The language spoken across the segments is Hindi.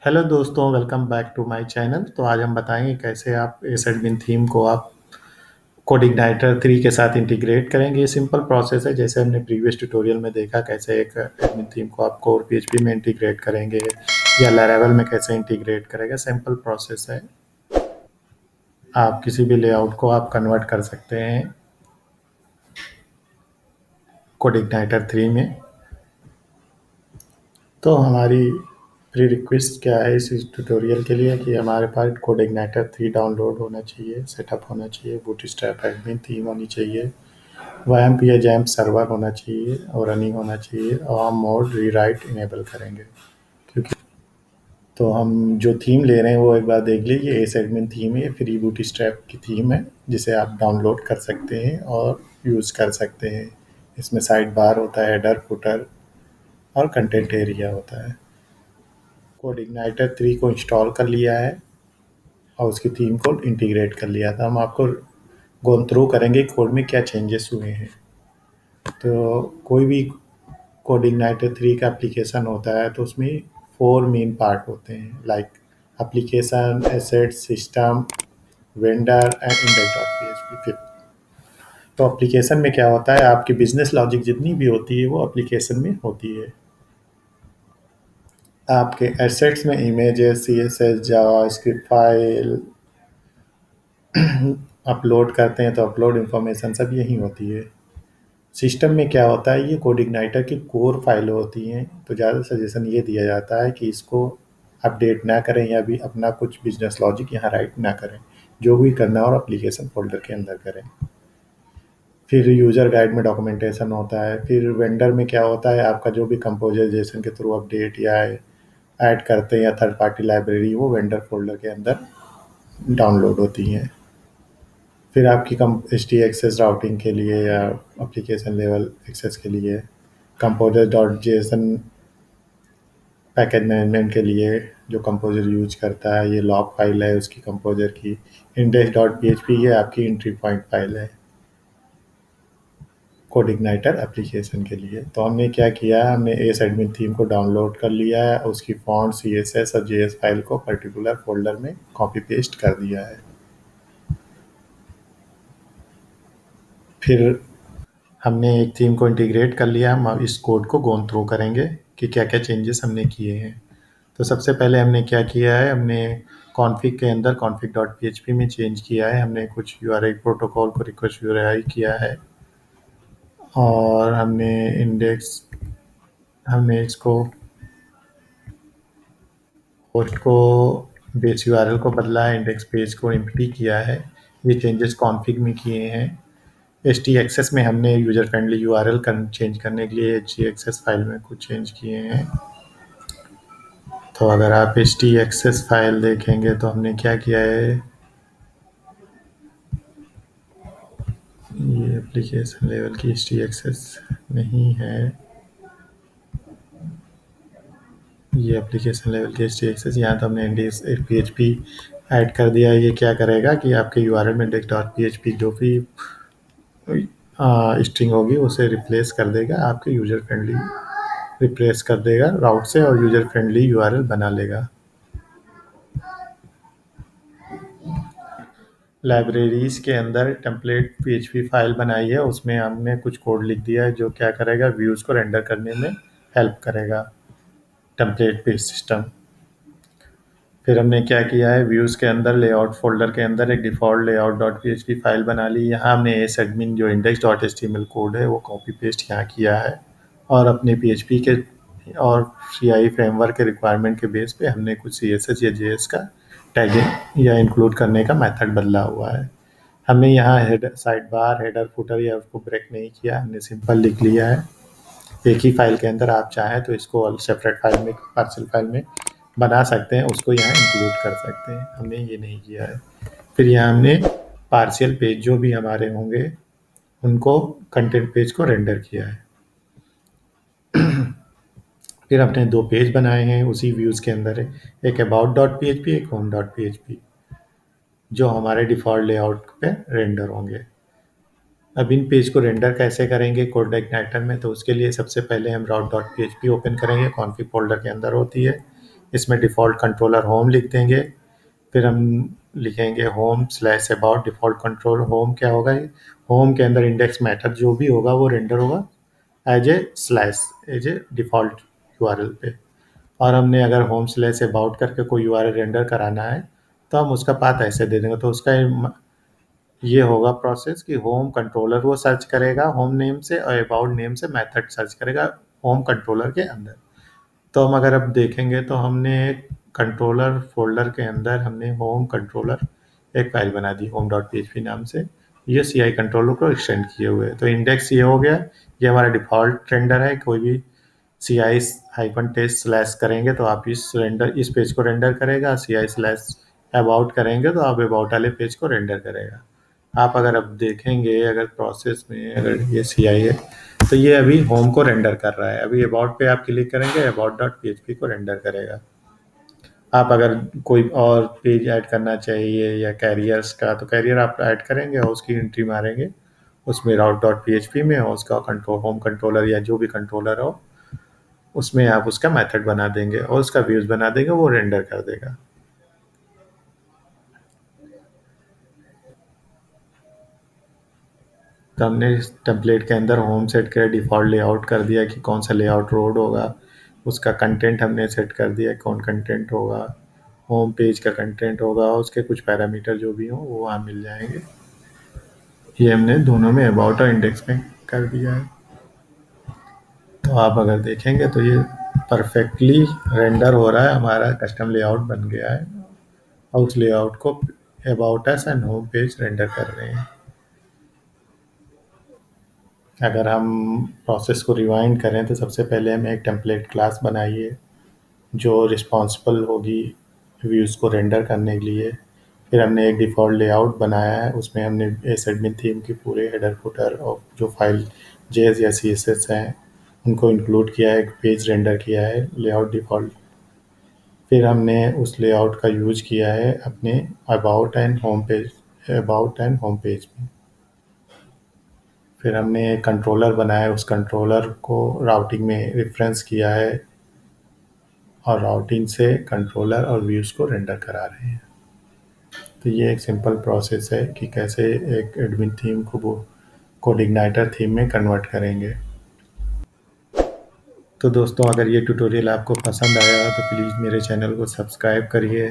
हेलो दोस्तों, welcome back to my channel. तो आज हम बताएंगे कैसे आप एस एडमिन थीम को आप कोडिग्नाइटर 3 के साथ इंटीग्रेट करेंगे। ये सिंपल प्रोसेस है, जैसे हमने प्रीवियस ट्यूटोरियल में देखा कैसे एक एडमिन थीम को आप कोर पीएचपी में इंटीग्रेट करेंगे या लैरावेल में कैसे इंटीग्रेट करेंगे। सिंपल प्रोसेस है। आप किसी भी लेआउट को आप कन्वर्ट कर सकते हैं कोडिग्नाइटर 3 में। तो हमारी प्री रिक्वेस्ट क्या है इस ट्यूटोरियल के लिए कि हमारे पास कोडिग्नाइटर 3 डाउनलोड होना चाहिए, सेटअप होना चाहिए, बूटस्ट्रैप एडमिन थीम होनी चाहिए, वैम्प या जैम्प सर्वर होना चाहिए और रनिंग होना चाहिए, और हम मोड रीराइट इनेबल करेंगे। क्योंकि तो हम जो थीम ले रहे हैं वो एक बार देख लीजिए। एस एडमिन थीम है, फ्री बूटस्ट्रैप की थीम है जिसे आप डाउनलोड कर सकते हैं और यूज़ कर सकते हैं। इसमें साइड बार होता है, हेडर फुटर और कंटेंट एरिया होता है। कोड इग्नाइटर 3 को इंस्टॉल कर लिया है और उसकी थीम को इंटीग्रेट कर लिया था। हम आपको गो थ्रू करेंगे कोड में क्या चेंजेस हुए हैं। तो कोई भी कोड इग्नाइटर 3 का एप्लीकेशन होता है तो उसमें 4 मेन पार्ट होते हैं, like application, asset, system, vendor and index dot PHP. तो एप्लीकेशन में क्या होता है, आपकी बिजनेस लॉजिक जितनी भी होती है वो एप्लीकेशन में होती है। आपके एसेट्स में images, CSS, JavaScript file upload करते हैं तो अपलोड इन्फॉर्मेशन सब यही होती है। सिस्टम में क्या होता है, ये कोड इग्नाइटर की कोर फाइल होती हैं। तो ज़्यादा सजेशन ये दिया जाता है कि इसको अपडेट ना करें या भी अपना कुछ बिजनेस लॉजिक यहाँ राइट ना करें। जो भी करना हो अपलीकेशन फोल्डर के अंदर करें। फिर यूज़र गाइड में डॉक्यूमेंटेशन होता है। फिर वेंडर में क्या होता है, आपका जो भी कंपोजर जेसन के थ्रू अपडेट या ऐड करते हैं या थर्ड पार्टी लाइब्रेरी, वो वेंडर फोल्डर के अंदर डाउनलोड होती हैं। फिर आपकी कम एच टी एक्सेस राउटिंग के लिए या एप्लीकेशन लेवल एक्सेस के लिए composer dot JSON package management के लिए जो कंपोजर यूज करता है, ये लॉग फाइल है उसकी कंपोजर की। Index dot P H P ये आपकी एंट्री पॉइंट फाइल है कोड इग्नाइटर एप्लीकेशन के लिए। तो हमने क्या किया है, हमने एस एडमिन थीम को डाउनलोड कर लिया है, उसकी फॉन्ट, सी एस एस और जे एस फाइल को पर्टिकुलर फोल्डर में कॉपी पेस्ट कर दिया है। फिर हमने एक थीम को इंटीग्रेट कर लिया। हम अब इस कोड को गोन थ्रू करेंगे कि क्या क्या चेंजेस हमने किए हैं। तो सबसे पहले हमने क्या किया है, हमने कॉन्फ़िग के अंदर कॉन्फ़िग डॉट पीएचपी में चेंज किया है। हमने कुछ यूआरएल प्रोटोकॉल को रिक्वेस्ट यूआरएल किया है और हमने इसको होस्ट को बेस यूआरएल को बदला है, इंडेक्स पेज को एम्प्टी किया है। ये चेंजेस कॉन्फ़िग में किए हैं। htaccess में हमने यूज़र फ्रेंडली यूआरएल चेंज करने के लिए htaccess फाइल में कुछ चेंज किए हैं। तो अगर आप htaccess फाइल देखेंगे तो हमने क्या किया है, ये एप्लीकेशन लेवल की htaccess नहीं है, ये एप्लीकेशन लेवल की htaccess। यहाँ तो हमने इंडेक्स php ऐड कर दिया है। ये क्या करेगा कि आपके यूआरएल में इंडेक्स डॉट पीएचपी जो भी स्ट्रिंग होगी उसे रिप्लेस कर देगा, आपके यूज़र फ्रेंडली रिप्लेस कर देगा राउट से और यूज़र फ्रेंडली यूआरएल बना लेगा। लाइब्रेरीज़ के अंदर टेम्पलेट पीएचपी फाइल बनाई है, उसमें हमने कुछ कोड लिख दिया है जो क्या करेगा, व्यूज़ को रेंडर करने में हेल्प करेगा, टेम्पलेट बेस्ड सिस्टम। फिर हमने क्या किया है, व्यूज़ के अंदर लेआउट फ़ोल्डर के अंदर एक default layout dot PHP file बना ली। यहाँ हमने एस एडमिन जो इंडेक्स डॉट एचटीएमएल कोड है वो कॉपी पेस्ट यहाँ किया है और अपने पीएचपी के और सीआई फ्रेमवर्क के रिक्वायरमेंट के बेस पे हमने कुछ सीएसएस या जेएस का टैगिंग या इंक्लूड करने का मेथड बदला हुआ है। हमने यहाँ साइड बार, हेडर, फुटर या उसको ब्रेक नहीं किया, हमने सिंपल लिख लिया है। एक ही फाइल के अंदर आप चाहें तो इसको सेपरेट फाइल में, पार्सल फाइल में बना सकते हैं, उसको यहाँ इंक्लूड कर सकते हैं। हमने ये नहीं किया है। फिर यहाँ हमने पार्शियल पेज जो भी हमारे होंगे उनको कंटेंट पेज को रेंडर किया है। फिर हमने 2 पेज बनाए हैं उसी व्यूज़ के अंदर है, एक अबाउट डॉट पीएचपी, एक होम डॉट पीएचपी, जो हमारे डिफ़ॉल्ट लेआउट पे रेंडर होंगे। अब इन पेज को रेंडर कैसे करेंगे कोड इग्नाइटर में, तो उसके लिए सबसे पहले हम राउट डॉट पीएचपी ओपन करेंगे, कॉन्फ़िग फ़ोल्डर के अंदर होती है। इसमें डिफ़ॉल्ट कंट्रोलर होम लिख देंगे। फिर हम लिखेंगे home slash about default control home क्या होगा ये, होम के अंदर इंडेक्स मेथड जो भी होगा वो रेंडर होगा as a slash as a default URL पे। और हमने अगर होम स्लैश अबाउट करके कोई यूआरएल रेंडर कराना है तो हम उसका पाथ ऐसे दे देंगे। तो उसका ये होगा प्रोसेस कि होम कंट्रोलर वो सर्च करेगा होम नेम से और अबाउट नेम से मेथड सर्च करेगा होम कंट्रोलर के अंदर। तो हम अगर अब देखेंगे तो हमने एक कंट्रोलर फ़ोल्डर के अंदर हमने होम कंट्रोलर एक फ़ाइल बना दी होम डॉट पीएचपी नाम से। ये सीआई कंट्रोलर को एक्सटेंड किए हुए है। तो इंडेक्स ये हो गया, ये हमारा डिफ़ॉल्ट रेंडर है। कोई भी सीआई हाइफन टेस्ट स्लैश करेंगे तो आप इस पेज को रेंडर करेगा, सीआई स्लैश अबाउट करेंगे तो आप अबाउट वाले पेज को रेंडर करेगा। आप अगर अब देखेंगे अगर प्रोसेस में अगर ये सीआई है तो ये अभी होम को रेंडर कर रहा है। अभी अबाउट पे आप क्लिक करेंगे अबाउट डॉट पीएचपी को रेंडर करेगा। आप अगर कोई और पेज ऐड करना चाहिए या कैरियर्स का तो कैरियर आप ऐड करेंगे और उसकी एंट्री मारेंगे उसमें राउट डॉट पीएचपी में और उसका कंट्रोल होम कंट्रोलर या जो भी कंट्रोलर हो उसमें आप उसका मेथड बना देंगे और उसका व्यूज बना देंगे, वो रेंडर कर देगा। तो हमने इस टेम्पलेट के अंदर होम सेट कर डिफ़ॉल्ट लेआउट कर दिया कि कौन सा लेआउट रोड होगा, उसका कंटेंट हमने सेट कर दिया कौन कंटेंट होगा, होम पेज का कंटेंट होगा, उसके कुछ पैरामीटर जो भी हों वो वहाँ मिल जाएंगे। ये हमने दोनों में अबाउट और इंडेक्स में कर दिया है। तो आप अगर देखेंगे तो ये परफेक्टली रेंडर हो रहा है, हमारा कस्टम लेआउट बन गया है और उस लेआउट को about us and home page render कर रहे हैं। अगर हम प्रोसेस को रिवाइंड करें तो सबसे पहले हमें एक टेम्पलेट क्लास बनाइए जो रिस्पॉन्सिबल होगी व्यूज़ को रेंडर करने के लिए। फिर हमने एक डिफ़ॉल्ट लेआउट बनाया है, उसमें हमने एडमिन थीम की पूरे हेडर फुटर और जो फाइल जेएस या सीएसएस हैं उनको इंक्लूड किया है, एक पेज रेंडर किया है लेआउट डिफ़ॉल्ट। फिर हमने उस लेआउट का यूज़ किया है अपने अबाउट एंड होम पेज में। फिर हमने एक कंट्रोलर बनाया, उस कंट्रोलर को राउटिंग में रेफरेंस किया है और राउटिंग से कंट्रोलर और व्यूज़ को रेंडर करा रहे हैं। तो ये एक सिंपल प्रोसेस है कि कैसे एक एडमिन थीम को वो कोडिग्नाइटर थीम में कन्वर्ट करेंगे। तो दोस्तों अगर ये ट्यूटोरियल आपको पसंद आया तो प्लीज़ मेरे चैनल को सब्सक्राइब करिए,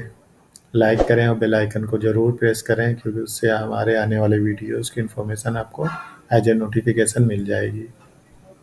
लाइक करें और बेल आइकन को ज़रूर प्रेस करें क्योंकि उससे हमारे आने वाले वीडियोज़ की इन्फॉर्मेशन आपको एज ए नोटिफिकेशन मिल जाएगी।